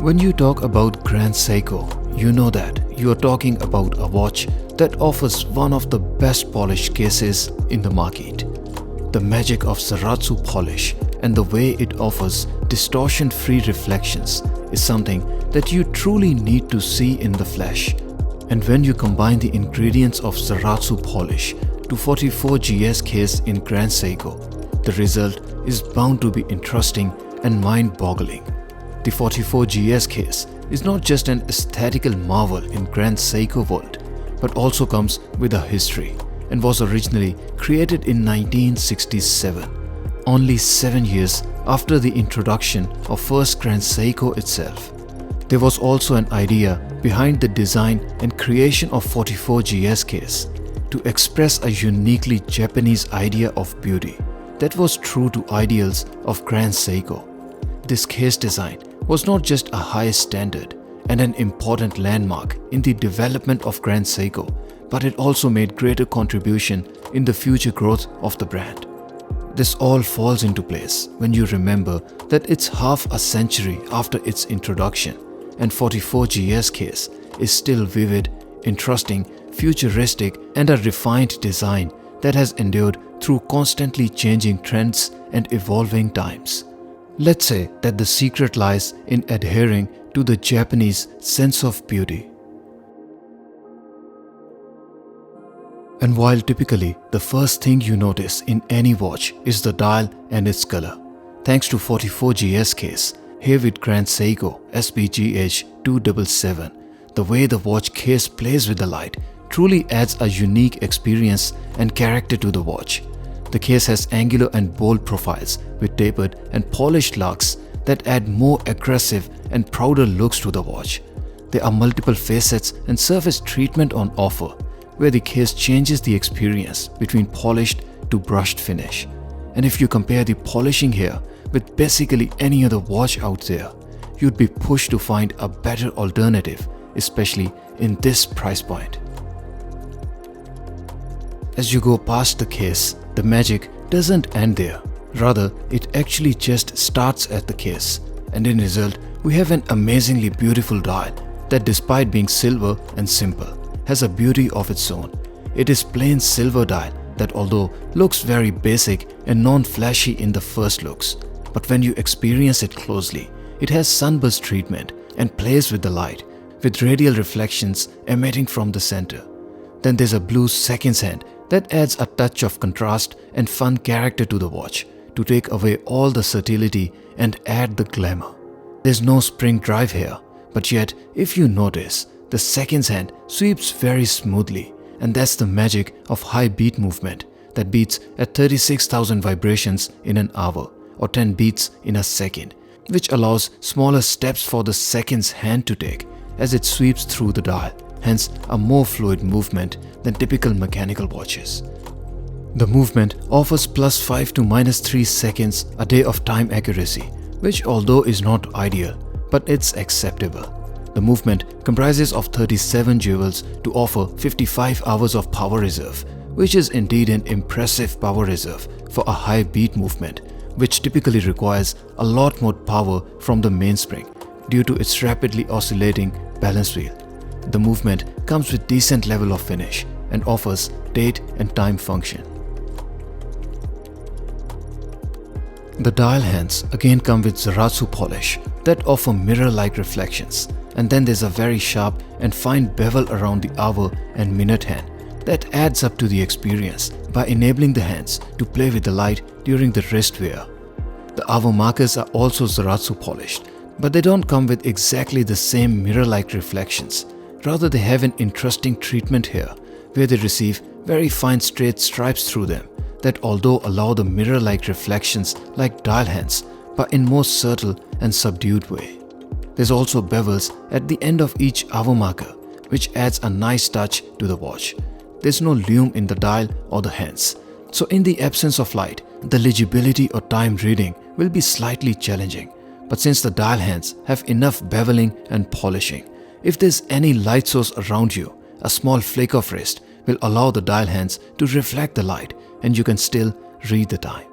When you talk about Grand Seiko, you know that you are talking about a watch that offers one of the best polished cases in the market. The magic of Zaratsu polish and the way it offers distortion-free reflections is something that you truly need to see in the flesh. And when you combine the ingredients of Zaratsu polish to 44GS case in Grand Seiko, the result is bound to be interesting and mind-boggling. The 44GS case is not just an aesthetical marvel in Grand Seiko world, but also comes with a history and was originally created in 1967, only 7 years after the introduction of first Grand Seiko itself. There was also an idea behind the design and creation of 44GS case to express a uniquely Japanese idea of beauty that was true to ideals of Grand Seiko. This case design was not just a high standard and an important landmark in the development of Grand Seiko, but it also made greater contribution in the future growth of the brand. This all falls into place when you remember that it's half a century after its introduction, and 44GS case is still vivid, interesting, futuristic, and a refined design that has endured through constantly changing trends and evolving times. Let's say that the secret lies in adhering to the Japanese sense of beauty. And while typically the first thing you notice in any watch is the dial and its color, thanks to 44GS case, here with Grand Seiko SBGH277, the way the watch case plays with the light truly adds a unique experience and character to the watch. The case has angular and bold profiles with tapered and polished locks that add more aggressive and prouder looks to the watch. There are multiple facets and surface treatment on offer, where the case changes the experience between polished to brushed finish. And if you compare the polishing here with basically any other watch out there, you'd be pushed to find a better alternative, especially in this price point. As you go past the case, the magic doesn't end there. Rather, it actually just starts at the case, and in result, we have an amazingly beautiful dial that, despite being silver and simple, has a beauty of its own. It is plain silver dial that, although looks very basic and non-flashy in the first looks, but when you experience it closely, it has sunburst treatment and plays with the light, with radial reflections emitting from the center. Then there's a blue seconds hand that adds a touch of contrast and fun character to the watch to take away all the subtlety and add the glamour. There's no spring drive here, but yet if you notice, the seconds hand sweeps very smoothly, and that's the magic of high beat movement that beats at 36,000 vibrations in an hour or 10 beats in a second, which allows smaller steps for the seconds hand to take as it sweeps through the dial, hence a more fluid movement than typical mechanical watches. The movement offers +5 to -3 seconds a day of time accuracy, which although is not ideal, but it's acceptable. The movement comprises of 37 jewels to offer 55 hours of power reserve, which is indeed an impressive power reserve for a high beat movement, which typically requires a lot more power from the mainspring due to its rapidly oscillating balance wheel. The movement comes with decent level of finish and offers date and time function. The dial hands again come with Zaratsu polish that offer mirror-like reflections, and then there's a very sharp and fine bevel around the hour and minute hand that adds up to the experience by enabling the hands to play with the light during the wrist wear. The hour markers are also Zaratsu polished, but they don't come with exactly the same mirror-like reflections. Rather, they have an interesting treatment here, where they receive very fine straight stripes through them that, although allow the mirror-like reflections like dial hands, but in more subtle and subdued way. There's also bevels at the end of each hour marker, which adds a nice touch to the watch. There's no lume in the dial or the hands, so in the absence of light, the legibility or time reading will be slightly challenging. But since the dial hands have enough beveling and polishing, if there's any light source around you, a small flick of wrist will allow the dial hands to reflect the light and you can still read the time.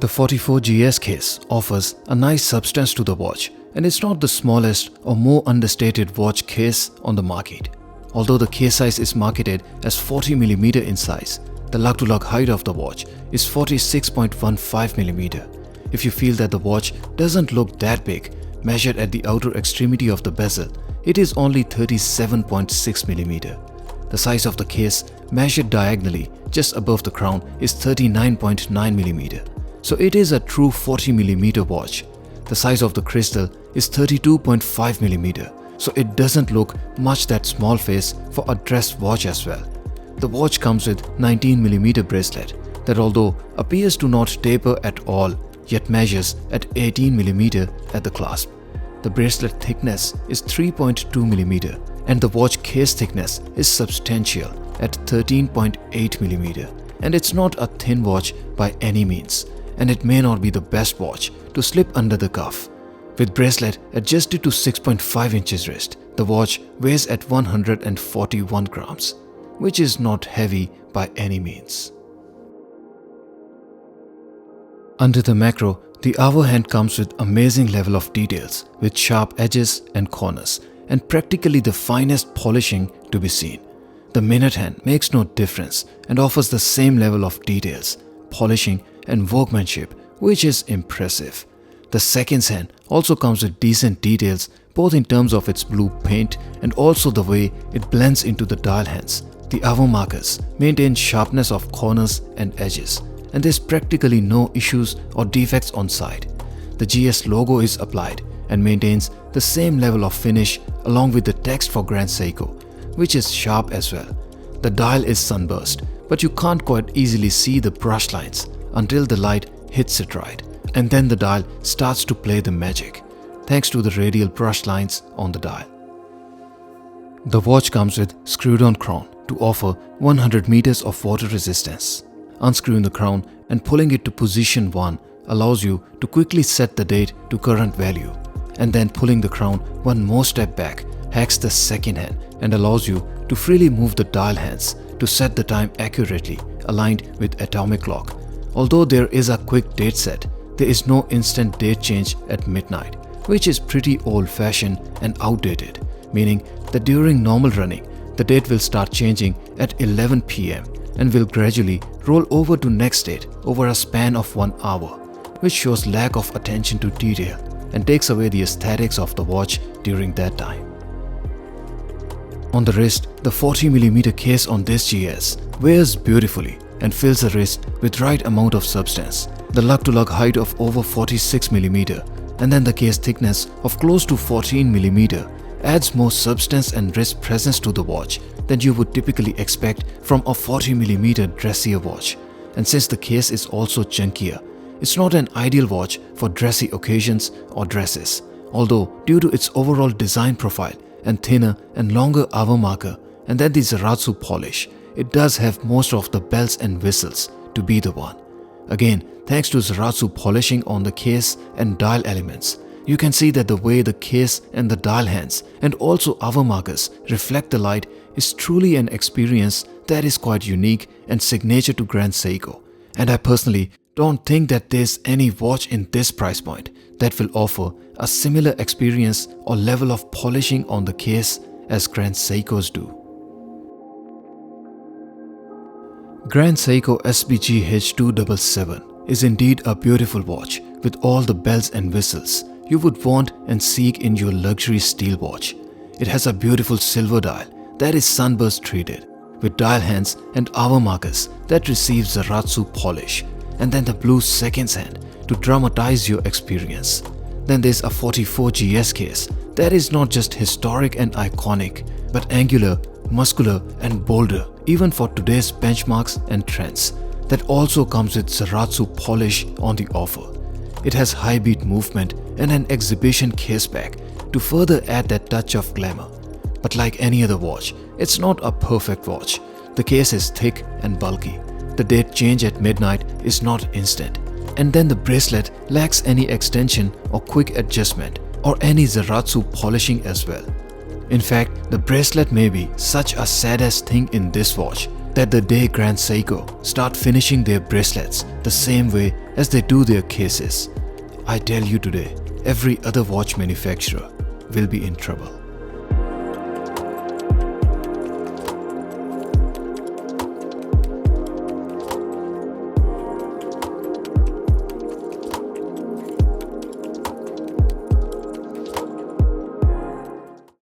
The 44GS case offers a nice substance to the watch, and it's not the smallest or more understated watch case on the market. Although the case size is marketed as 40mm in size, the lug-to-lug height of the watch is 46.15mm. If you feel that the watch doesn't look that big, measured at the outer extremity of the bezel, it is only 37.6mm. The size of the case measured diagonally just above the crown is 39.9mm. So it is a true 40mm watch. The size of the crystal is 32.5mm, so it doesn't look much that small face for a dress watch as well. The watch comes with 19mm bracelet that, although appears to not taper at all, yet measures at 18mm at the clasp. The bracelet thickness is 3.2mm and the watch case thickness is substantial at 13.8mm, and it's not a thin watch by any means, and it may not be the best watch to slip under the cuff. With bracelet adjusted to 6.5 inches wrist, the watch weighs at 141 grams, which is not heavy by any means. Under the macro, the hour hand comes with amazing level of details with sharp edges and corners and practically the finest polishing to be seen. The minute hand makes no difference and offers the same level of details, polishing and workmanship, which is impressive. The seconds hand also comes with decent details both in terms of its blue paint and also the way it blends into the dial hands. The hour markers maintain sharpness of corners and edges, and there's practically no issues or defects on side. The GS logo is applied and maintains the same level of finish along with the text for Grand Seiko, which is sharp as well. The dial is sunburst, but you can't quite easily see the brush lines until the light hits it right, and then the dial starts to play the magic, thanks to the radial brush lines on the dial. The watch comes with screwed-on crown to offer 100 meters of water resistance. Unscrewing the crown and pulling it to position 1 allows you to quickly set the date to current value, and then pulling the crown one more step back hacks the second hand and allows you to freely move the dial hands to set the time accurately aligned with atomic clock. Although there is a quick date set, there is no instant date change at midnight, which is pretty old-fashioned and outdated, meaning that during normal running, the date will start changing at 11 PM and will gradually roll over to next date over a span of 1 hour, which shows lack of attention to detail and takes away the aesthetics of the watch during that time. On the wrist, the 40mm case on this GS wears beautifully and fills the wrist with right amount of substance. The lug-to-lug height of over 46mm and then the case thickness of close to 14mm adds more substance and wrist presence to the watch than you would typically expect from a 40mm dressier watch. And since the case is also chunkier, it's not an ideal watch for dressy occasions or dresses, although due to its overall design profile and thinner and longer hour marker and then the Zaratsu polish, it does have most of the bells and whistles to be the one. Again, thanks to Zaratsu polishing on the case and dial elements, you can see that the way the case and the dial hands and also hour markers reflect the light is truly an experience that is quite unique and signature to Grand Seiko. And I personally don't think that there's any watch in this price point that will offer a similar experience or level of polishing on the case as Grand Seikos do. Grand Seiko SBGH277 is indeed a beautiful watch with all the bells and whistles you would want and seek in your luxury steel watch. It has a beautiful silver dial that is sunburst treated, with dial hands and hour markers that receive Zaratsu polish, and then the blue seconds hand to dramatize your experience. Then there's a 44GS case that is not just historic and iconic, but angular, muscular and bolder even for today's benchmarks and trends. That also comes with Zaratsu polish on the offer. It has high beat movement and an exhibition case back to further add that touch of glamour. But like any other watch, it's not a perfect watch. The case is thick and bulky. The date change at midnight is not instant. And then the bracelet lacks any extension or quick adjustment or any Zaratsu polishing as well. In fact, the bracelet may be such a sad-ass thing in this watch that the day Grand Seiko start finishing their bracelets the same way as they do their cases, I tell you today, every other watch manufacturer will be in trouble.